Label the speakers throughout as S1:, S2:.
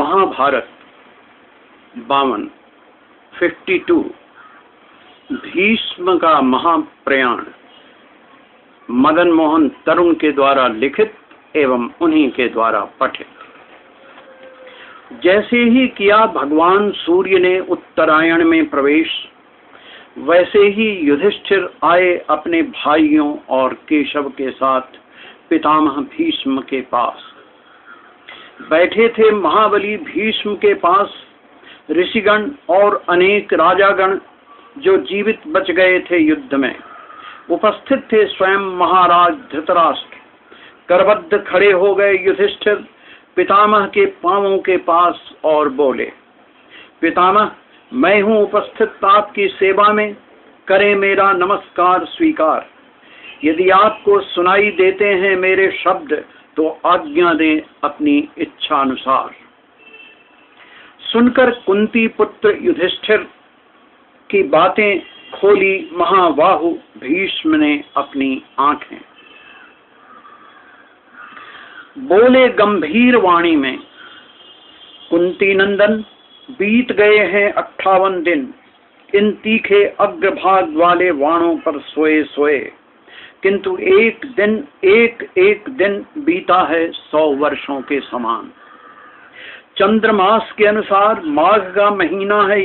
S1: महाभारत 52 52 भीष्म का महाप्रयाण मदन मोहन तरुण के द्वारा लिखित एवं उन्हीं के द्वारा पठित। जैसे ही किया भगवान सूर्य ने उत्तरायण में प्रवेश, वैसे ही युधिष्ठिर आए अपने भाइयों और केशव के साथ पितामह भीष्म के पास। बैठे थे महाबली भीष्म के पास ऋषिगण और अनेक राजागण जो जीवित बच गए थे युद्ध में। उपस्थित थे स्वयं महाराज धृतराष्ट्र। करबद्ध खड़े हो गए युधिष्ठिर पितामह के पांवों के पास और बोले, पितामह, मैं हूँ उपस्थित आपकी सेवा में, करें मेरा नमस्कार स्वीकार। यदि आपको सुनाई देते हैं मेरे शब्द तो आज्ञा दें अपनी इच्छा अनुसार। सुनकर कुंती पुत्र युधिष्ठिर की बातें खोली महाबाहु भीष्म ने अपनी आंखें। बोले गंभीर वाणी में, कुंती नंदन, बीत गए हैं 58 दिन इन तीखे अग्रभाग वाले वाणों पर सोए सोए, किंतु एक दिन बीता है 100 वर्षों के समान। चंद्रमास के अनुसार माघ का महीना है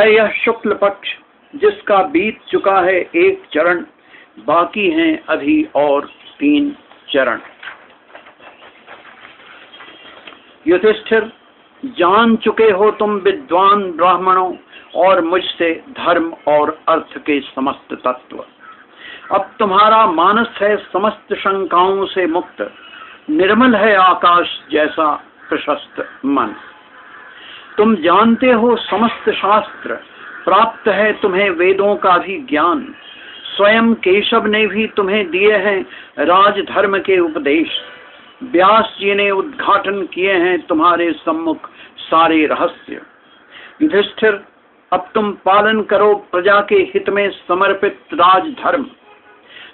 S1: यह शुक्ल पक्ष, जिसका बीत चुका है 1 चरण, बाकी हैं अभी और 3 चरण। युधिष्ठिर, जान चुके हो तुम विद्वान ब्राह्मणों और मुझसे धर्म और अर्थ के समस्त तत्व। अब तुम्हारा मानस है समस्त शंकाओं से मुक्त, निर्मल है आकाश जैसा प्रशस्त मन। तुम जानते हो समस्त शास्त्र, प्राप्त है तुम्हें वेदों का भी ज्ञान। स्वयं केशव ने भी तुम्हें दिए हैं राजधर्म के उपदेश। व्यास जी ने उद्घाटन किए हैं तुम्हारे सम्मुख सारे रहस्य। युधिष्ठिर, अब तुम पालन करो प्रजा के हित में समर्पित राजधर्म।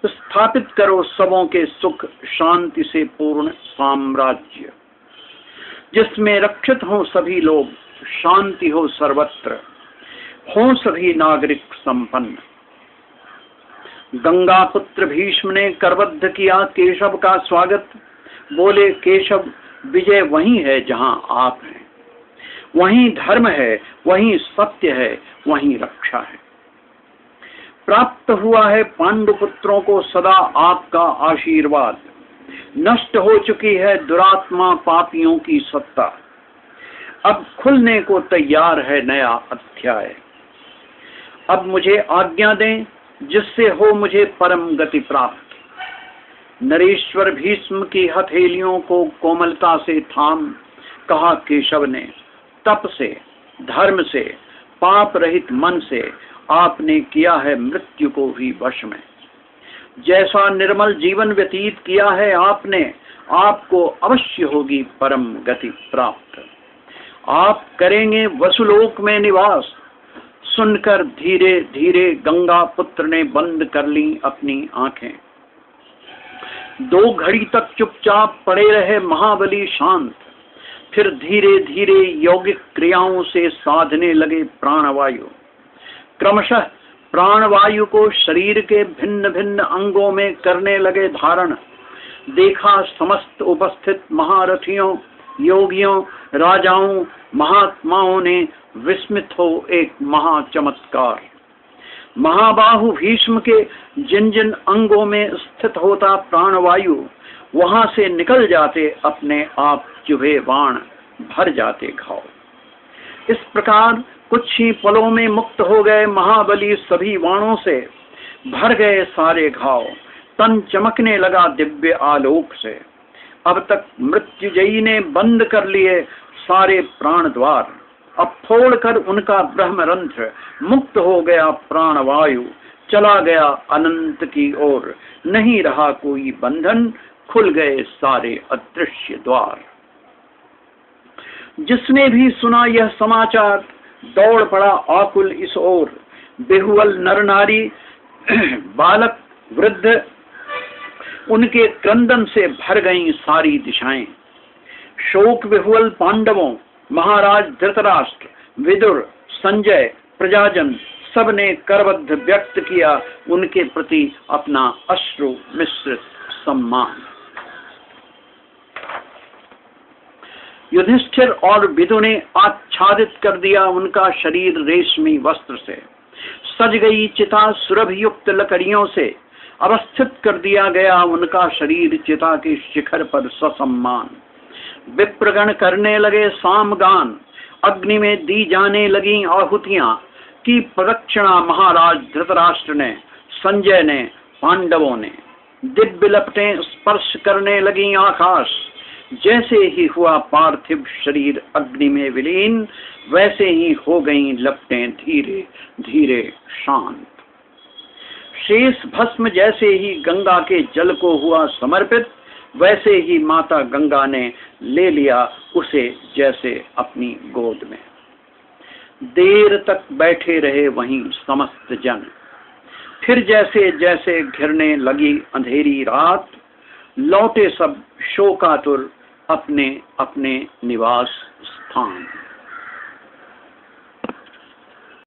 S1: स्थापित करो सबों के सुख शांति से पूर्ण साम्राज्य, जिसमें रक्षित हो सभी लोग, शांति हो सर्वत्र, हो सभी नागरिक संपन्न। गंगा पुत्र भीष्म ने करबद्ध किया केशव का स्वागत। बोले, केशव, विजय वही है जहां आप हैं, वहीं धर्म है, वहीं सत्य है, वहीं रक्षा है। प्राप्त हुआ है पांडु पुत्रों को सदा आपका आशीर्वाद। नष्ट हो चुकी है दुरात्मा पापियों की सत्ता। अब खुलने को तैयार है नया अध्याय। अब मुझे आज्ञा दें जिससे हो मुझे परम गति प्राप्त। नरेश्वर भीष्म की हथेलियों को कोमलता से थाम कहा केशव ने, तप से, धर्म से, पाप रहित मन से आपने किया है मृत्यु को भी वश में। जैसा निर्मल जीवन व्यतीत किया है आपने, आपको अवश्य होगी परम गति प्राप्त। आप करेंगे वसुलोक में निवास। सुनकर धीरे धीरे गंगा पुत्र ने बंद कर ली अपनी आंखें। 2 घड़ी तक चुपचाप पड़े रहे महाबली शांत। फिर धीरे धीरे यौगिक क्रियाओं से साधने लगे प्राणवायु। क्रमशः प्राणवायु को शरीर के भिन्न भिन्न अंगों में करने लगे धारण। देखा समस्त उपस्थित महारथियों, योगियों, राजाओं, महात्माओं ने विस्मित हो एक महाचमत्कार। महाबाहु भीष्म के जिन जिन अंगों में स्थित होता प्राणवायु, वहां से निकल जाते अपने आप चुभे बाण, भर जाते घाव। इस प्रकार कुछ ही पलों में मुक्त हो गए महाबली सभी बाणों से, भर गए सारे घाव। तन चमकने लगा दिव्य आलोक से। अब तक मृत्युजयी ने बंद कर लिए सारे प्राण द्वार। अब फोड़कर उनका ब्रह्मरंध्र मुक्त हो गया प्राणवायु, चला गया अनंत की ओर। नहीं रहा कोई बंधन, खुल गए सारे अदृश्य द्वार। जिसने भी सुना यह समाचार दौड़ पड़ा आकुल इस ओर। बेहुअल नर नारी, बालक वृद्ध, उनके क्रंदन से भर गईं सारी दिशाएं। शोक विह्वल पांडवों, महाराज धृतराष्ट्र, विदुर, संजय, प्रजाजन सब ने करबद्ध व्यक्त किया उनके प्रति अपना अश्रु मिश्रित सम्मान। युधिष्ठिर और विदु ने आच्छादित कर दिया उनका शरीर रेशमी वस्त्र से, सज गई चिता सुरभि युक्त लकड़ियों से अवस्थित कर दिया गया उनका शरीर चिता के शिखर पर ससम्मान। विप्रगण करने लगे सामगान, अग्नि में दी जाने लगी आहुतियां, की प्रदक्षिणा महाराज धृतराष्ट्र ने, संजय ने, पांडवों ने। दिव्य लपटें स्पर्श करने लगी आकाश, जैसे ही हुआ पार्थिव शरीर अग्नि में विलीन, वैसे ही हो गईं लपटें धीरे धीरे शांत। शेष भस्म जैसे ही गंगा के जल को हुआ समर्पित, वैसे ही माता गंगा ने ले लिया उसे जैसे अपनी गोद में। देर तक बैठे रहे वहीं समस्त जन, फिर जैसे जैसे घिरने लगी अंधेरी रात, लौटे सब शोकातुर अपने अपने निवास स्थान।